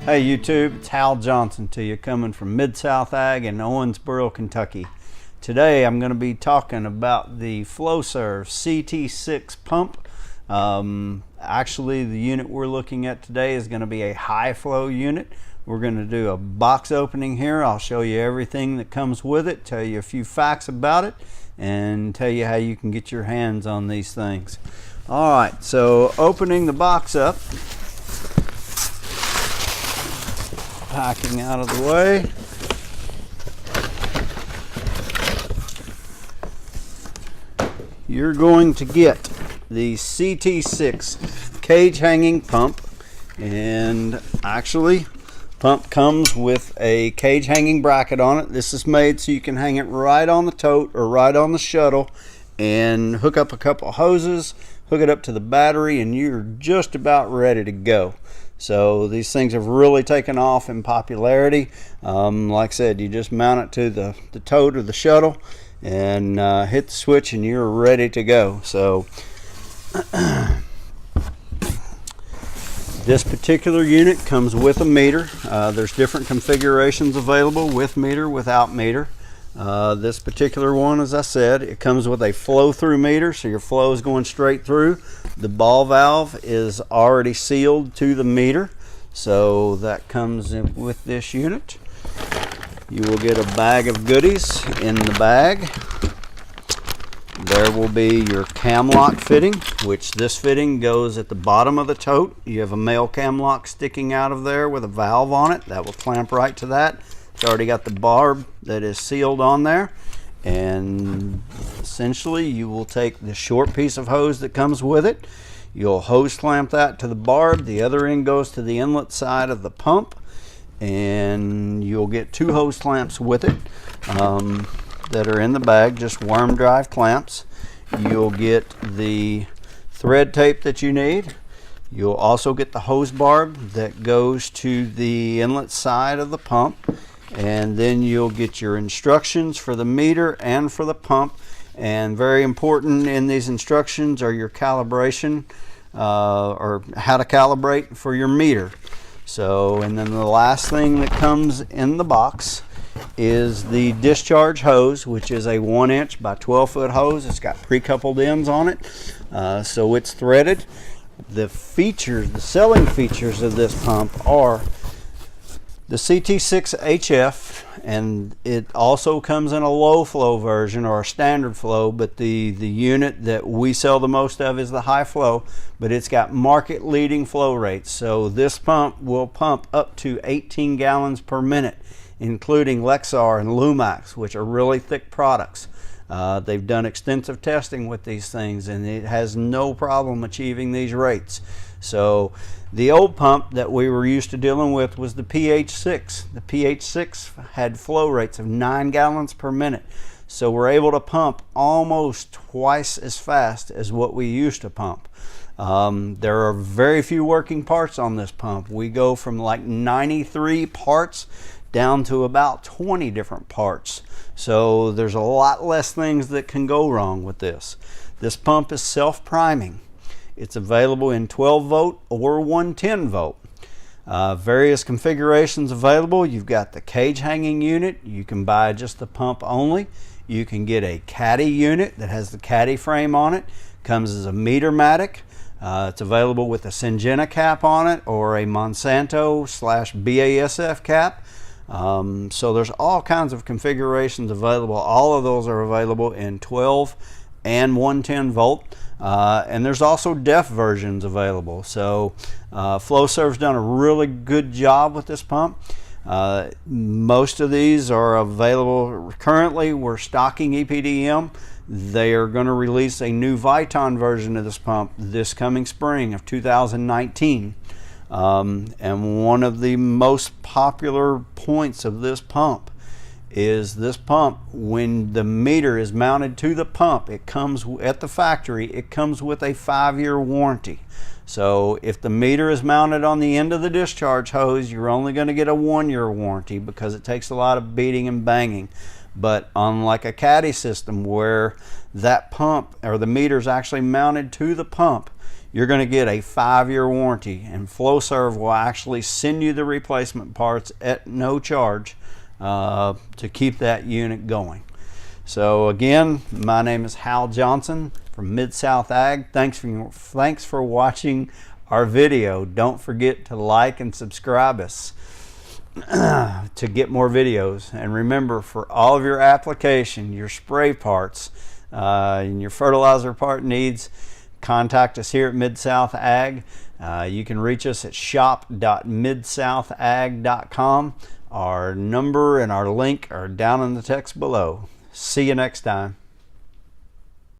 Hey YouTube, it's Hal Johnson to you, coming from Mid-South Ag in Owensboro, Kentucky. Today I'm going to be talking about the Flowserve CT6 pump. Actually, the unit we're looking at today is going to be a high flow unit. We're going to do a box opening here. I'll show you everything that comes with it, tell you a few facts about it, and tell you how you can get your hands on these things. Alright, so opening the box up, packing out of the way. You're going to get the CT6 cage hanging pump, and actually pump comes with a cage hanging bracket on it. This is made so you can hang it right on the tote or right on the shuttle and hook up a couple of hoses, hook it up to the battery, and you're just about ready to go. So these things have really taken off in popularity. Like I said, you just mount it to the tote or the shuttle and hit the switch and you're ready to go. So this particular unit comes with a meter. There's different configurations available, with meter, without meter. This particular one, as I said, it comes with a flow through meter, so your flow is going straight through. The ball valve is already sealed to the meter, so that comes in with this unit. You will get a bag of goodies in the bag. There will be your cam lock fitting, which this fitting goes at the bottom of the tote. You have a male cam lock sticking out of there with a valve on it that will clamp right to that. It's already got the barb that is sealed on there, and essentially you will take the short piece of hose that comes with it. You'll hose clamp that to the barb. The other end goes to the inlet side of the pump, and you'll get two hose clamps with it that are in the bag, just worm drive clamps. You'll get the thread tape that you need. You'll also get the hose barb that goes to the inlet side of the pump, and then you'll get your instructions for the meter and for the pump. And very important in these instructions are your calibration, or how to calibrate for your meter. So, and then the last thing that comes in the box is the discharge hose, which is a 1-inch by 12-foot hose. It's got pre-coupled ends on it, so it's threaded. The features, the selling features of this pump are the CT6HF, and it also comes in a low flow version or a standard flow, but the unit that we sell the most of is the high flow, but it's got market leading flow rates. So this pump will pump up to 18 gallons per minute, including Lexar and Lumax, which are really thick products. They've done extensive testing with these things, and it has no problem achieving these rates. So the old pump that we were used to dealing with was the PH6. The PH6 had flow rates of 9 gallons per minute. So we're able to pump almost twice as fast as what we used to pump. There are very few working parts on this pump. We go from like 93 parts down to about 20 different parts. So there's a lot less things that can go wrong with this. This pump is self-priming. It's available in 12 volt or 110 volt. Various configurations available. You've got the cage hanging unit. You can buy just the pump only. You can get a caddy unit that has the caddy frame on it. Comes as a meter-matic. It's available with a Syngenta cap on it or a Monsanto/BASF cap. So there's all kinds of configurations available. All of those are available in 12 and 110 volt. And there's also DEF versions available. So Flowserve's done a really good job with this pump. Most of these are available currently. We're stocking EPDM. They are going to release a new Viton version of this pump this coming spring of 2019. And one of the most popular points of this pump is this pump, when the meter is mounted to the pump, it comes at the factory, it comes with a 5-year warranty. So if the meter is mounted on the end of the discharge hose, you're only going to get a 1-year warranty because it takes a lot of beating and banging. But unlike a caddy system where that pump or the meter is actually mounted to the pump, you're going to get a 5-year warranty, and Flowserve will actually send you the replacement parts at no charge to keep that unit going. So again, my name is Hal Johnson from Mid-South Ag. Thanks for watching our video. Don't forget to like and subscribe us to get more videos. And remember, for all of your application, your spray parts, and your fertilizer part needs, contact us here at Mid-South Ag. You can reach us at shop.midsouthag.com. Our number and our link are down in the text below. See you next time.